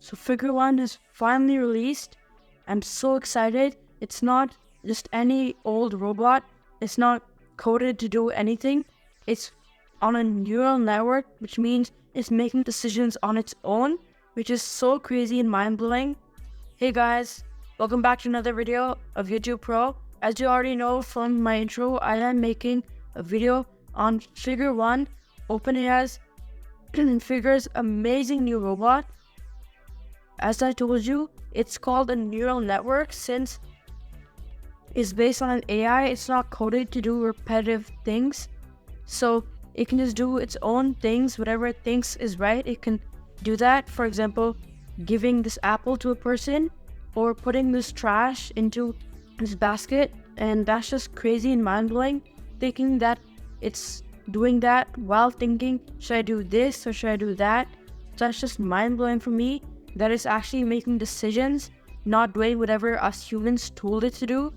So Figure 1 is finally released. I'm so excited. It's not just any old robot. It's not coded to do anything. It's on a neural network, which means it's making decisions on its own, which is so crazy and mind-blowing. Hey guys, welcome back to another video of YouTube Pro. As you already know from my intro, I am making a video on Figure 1, OpenAI's and Figure's amazing new robot. As I told you, it's called a neural network since it's based on an AI. It's not coded to do repetitive things. So it can just do its own things, whatever it thinks is right. It can do that. For example, giving this apple to a person or putting this trash into this basket. And that's just crazy and mind-blowing, thinking that it's doing that while thinking, should I do this or should I do that? So that's just mind-blowing for me, that it's actually making decisions, not doing whatever us humans told it to do.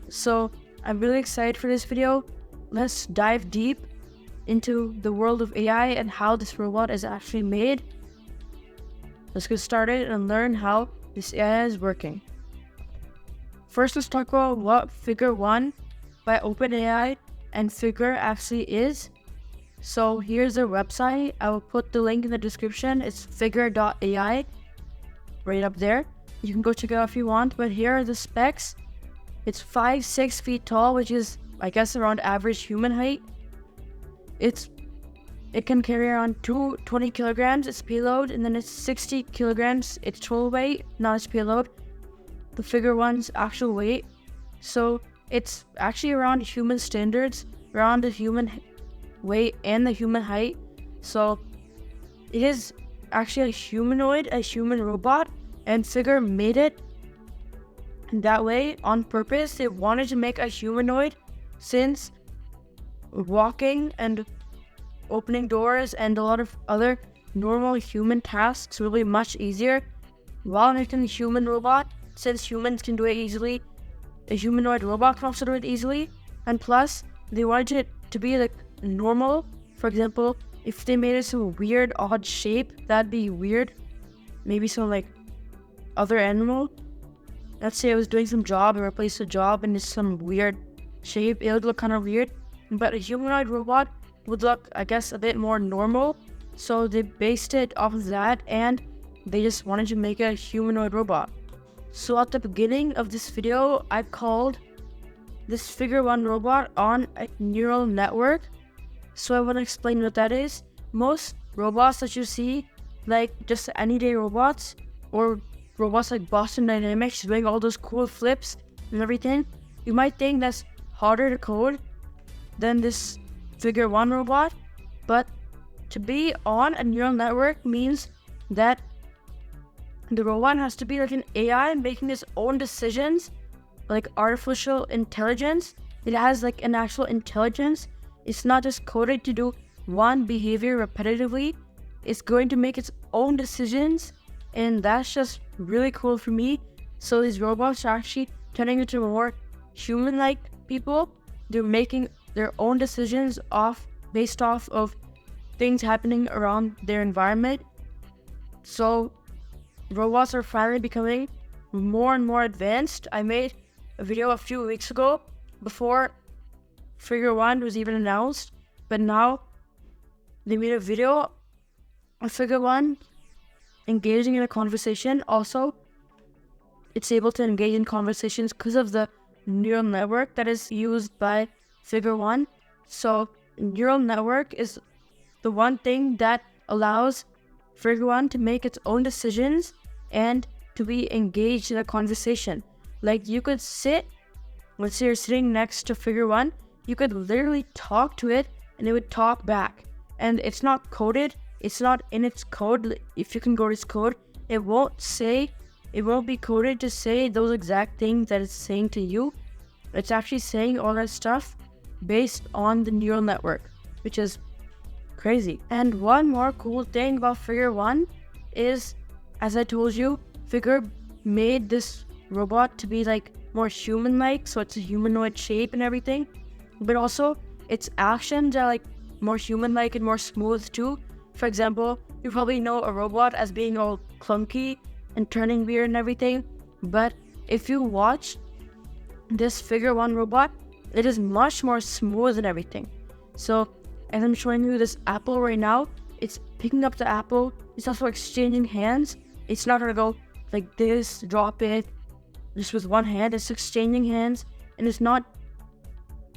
So I'm really excited for this video. Let's dive deep into the world of AI and how this robot is actually made. Let's get started and learn how this AI is working. First, let's talk about what Figure 1 by OpenAI and Figure actually is. So here's their website. I will put the link in the description. It's figure.ai right up there. You can go check it out if you want, but here are the specs. It's 5'6" feet tall, which is, I guess, around average human height. It can carry around 20 kilograms its payload, and then it's 60 kilograms its total weight, not its payload, the Figure 1's actual weight. So it's actually around human standards, around the human weight and the human height. So it is actually a humanoid, a human robot, and Figure made it that way on purpose. They wanted to make a humanoid since walking and opening doors and a lot of other normal human tasks will be much easier while making a human robot, since humans can do it easily. A humanoid robot can also do it easily, and plus they wanted it to be like normal. For example, if they made it some weird odd shape, that'd be weird. Maybe some like other animal. Let's say I was doing some job and replaced the job and it's some weird shape, it would look kind of weird. But a humanoid robot would look, I guess, a bit more normal. So they based it off of that, and they just wanted to make a humanoid robot. So at the beginning of this video, I called this Figure 1 robot on a neural network. So I want to explain what that is. Most robots that you see, like just anyday robots, or robots like Boston Dynamics doing all those cool flips and everything, you might think that's harder to code than this Figure 1 robot. But to be on a neural network means that the robot has to be like an AI making its own decisions, like artificial intelligence. It has like an actual intelligence. It's not just coded to do one behavior repetitively. It's going to make its own decisions, and that's just really cool for me. So these robots are actually turning into more human-like people. They're making their own decisions based off of things happening around their environment. So robots are finally becoming more and more advanced. I made a video a few weeks ago before Figure 1 was even announced, but now they made a video of Figure 1 engaging in a conversation. Also, it's able to engage in conversations because of the neural network that is used by Figure 1. So neural network is the one thing that allows Figure 1 to make its own decisions and to be engaged in a conversation. Like you could sit, let's say you're sitting next to Figure 1, you could literally talk to it and it would talk back. And it's not coded, it's not in its code. If you can go to its code, it won't be coded to say those exact things that it's saying to you. It's actually saying all that stuff based on the neural network, which is crazy. And one more cool thing about Figure 1 is, as I told you, Figure made this robot to be like more human-like, so it's a humanoid shape and everything. But also, its actions are like more human-like and more smooth too. For example, you probably know a robot as being all clunky and turning weird and everything. But if you watch this figure 1 robot, it is much more smooth and everything. So as I'm showing you this apple right now, it's picking up the apple. It's also exchanging hands. It's not gonna go like this, drop it just with one hand. It's exchanging hands, and it's not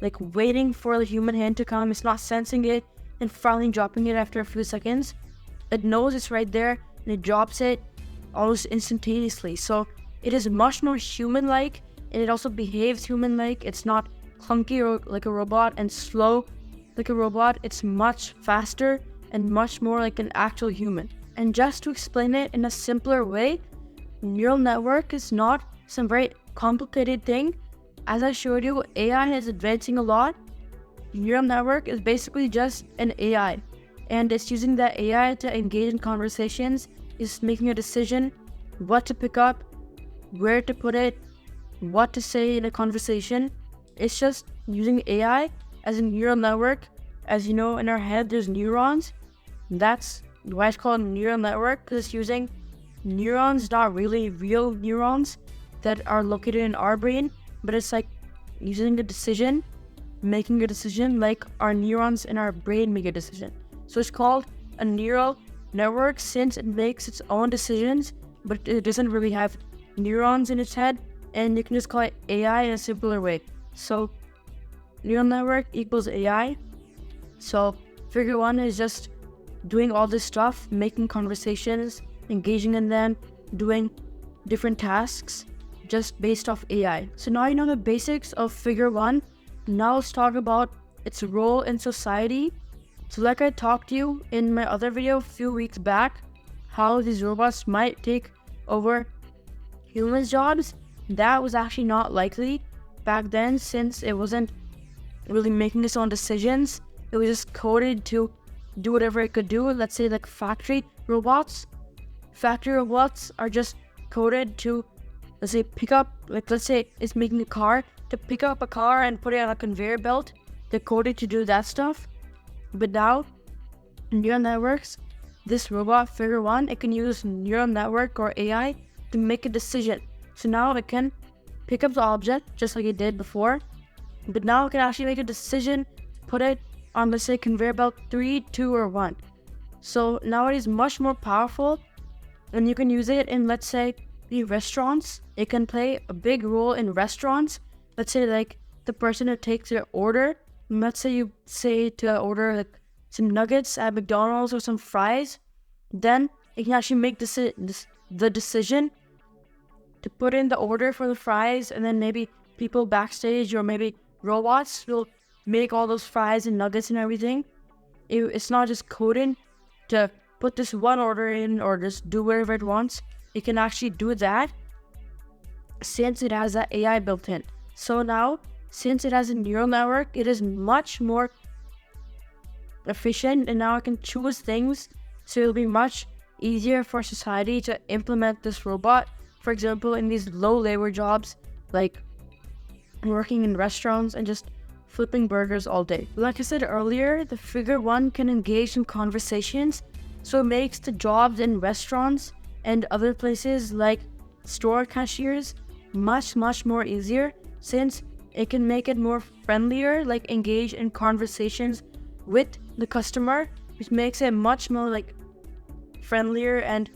like waiting for the human hand to come. It's not sensing it and finally dropping it after a few seconds. It knows it's right there and it drops it almost instantaneously. So it is much more human-like, and it also behaves human-like. It's not clunky or like a robot and slow like a robot. It's much faster and much more like an actual human. And just to explain it in a simpler way, neural network is not some very complicated thing. As I showed you, AI is advancing a lot. Neural network is basically just an AI, and it's using that AI to engage in conversations. It's making a decision what to pick up, where to put it, what to say in a conversation. It's just using AI as a neural network. As you know, in our head there's neurons. That's why it's called a neural network, because it's using neurons, not really real neurons that are located in our brain, but it's like using a decision, making a decision like our neurons in our brain make a decision. So it's called a neural network since it makes its own decisions, but it doesn't really have neurons in its head, and you can just call it AI in a simpler way. So neural network equals AI. So figure 1 is just doing all this stuff, making conversations, engaging in them, doing different tasks just based off AI. So now you know the basics of figure 1. Now let's talk about its role in society. So like I talked to you in my other video a few weeks back, how these robots might take over humans' jobs, that was actually not likely back then, since it wasn't really making its own decisions. It was just coded to do whatever it could do. Let's say like factory robots. Factory robots are just coded to, let's say, pick up, like let's say it's making a car, to pick up a car and put it on a conveyor belt. They're coded to do that stuff. But now, neural networks, this robot figure 1, it can use neural network or AI to make a decision. So now it can pick up the object just like it did before, but now it can actually make a decision, put it on, let's say, conveyor belt 3, 2, or 1. So now it is much more powerful, and you can use it in, let's say, the restaurants. It can play a big role in restaurants. Let's say like the person who takes your order, let's say you say to order like some nuggets at McDonald's or some fries, then it can actually make the decision to put in the order for the fries, and then maybe people backstage or maybe robots will make all those fries and nuggets and everything. It's not just coding to put this one order in or just do whatever it wants. It can actually do that since it has that AI built in. So now, since it has a neural network, it is much more efficient, and now I can choose things, so it'll be much easier for society to implement this robot. For example, in these low labor jobs, like working in restaurants and just flipping burgers all day. Like I said earlier, the figure 1 can engage in conversations, so it makes the jobs in restaurants and other places like store cashiers much more easier, since it can make it more friendlier, like engage in conversations with the customer, which makes it much more like friendlier and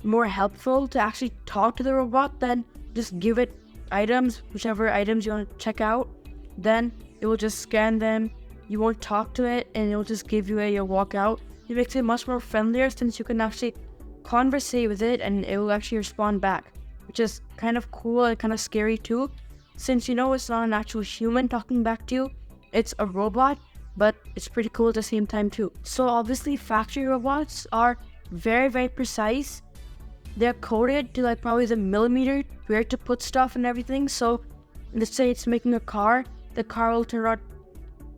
more helpful to actually talk to the robot than just give it items, whichever items you want to check out. Then it will just scan them, you won't talk to it, and it will just give you a walk out. It makes it much more friendlier, since you can actually conversate with it and it will actually respond back, which is kind of cool and kind of scary too, since you know it's not an actual human talking back to you, it's a robot, but it's pretty cool at the same time too. So obviously factory robots are very precise. They're coded to like probably the millimeter where to put stuff and everything. So let's say it's making a car, the car will turn out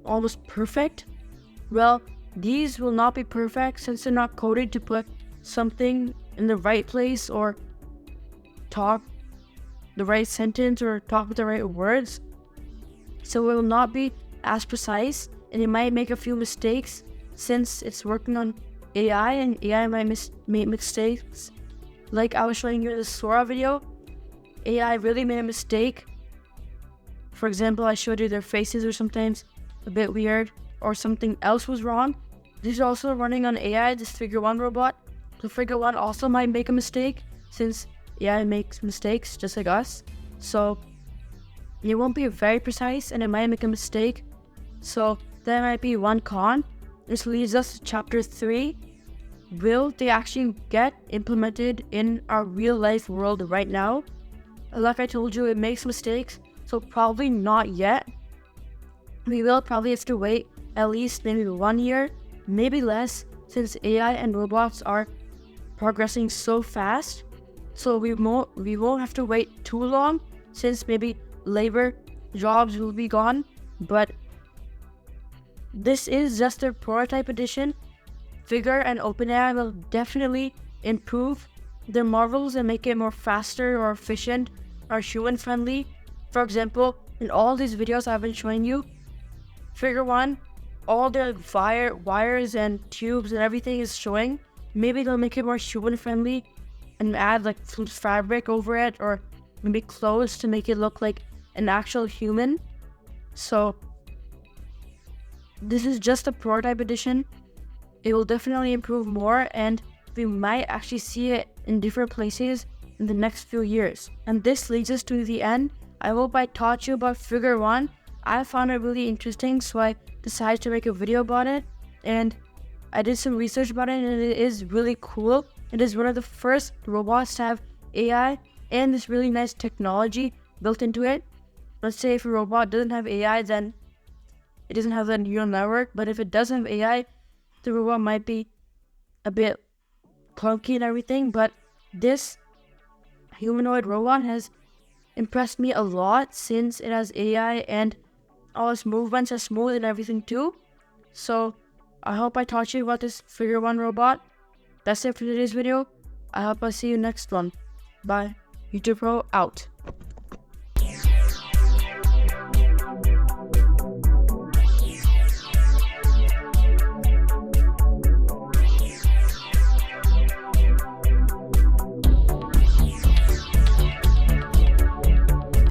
almost perfect. Well, these will not be perfect, since they're not coded to put something in the right place or talk the right sentence or talk with the right words. So it will not be as precise, and it might make a few mistakes since it's working on AI, and AI might make mistakes. like I was showing you in the Sora video, AI really made a mistake. For example, I showed you their faces were sometimes a bit weird, or something else was wrong. This is also running on AI, this Figure 1 robot. So Figure 1 also might make a mistake, since AI makes mistakes just like us. So it won't be very precise and it might make a mistake. So that might be one con. This leads us to chapter 3. Will they actually get implemented in our real life world right now? Like I told you, it makes mistakes, so probably not yet. We will probably have to wait at least maybe 1 year, maybe less, since AI and robots are progressing so fast. So we won't have to wait too long, since maybe labor jobs will be gone. But this is just a prototype edition. Figure and OpenAI will definitely improve their models and make it more faster or efficient or human friendly. For example, in all these videos I've been showing you, Figure 1, all the wires and tubes and everything is showing. Maybe they'll make it more human friendly and add like fabric over it, or maybe clothes to make it look like an actual human. So this is just a prototype edition. It will definitely improve more, and we might actually see it in different places in the next few years. And this leads us to the end. I hope I taught you about Figure 1. I found it really interesting, so I decided to make a video about it. And I did some research about it, and it is really cool. It is one of the first robots to have AI and this really nice technology built into it. Let's say if a robot doesn't have AI, then it doesn't have the neural network. But if it does have AI, the robot might be a bit clunky and everything. But this humanoid robot has impressed me a lot, since it has AI and all its movements are smooth and everything too. So I hope I taught you about this Figure 1 robot. That's it for today's video. I hope I see you next one. Bye. YouTube Pro out.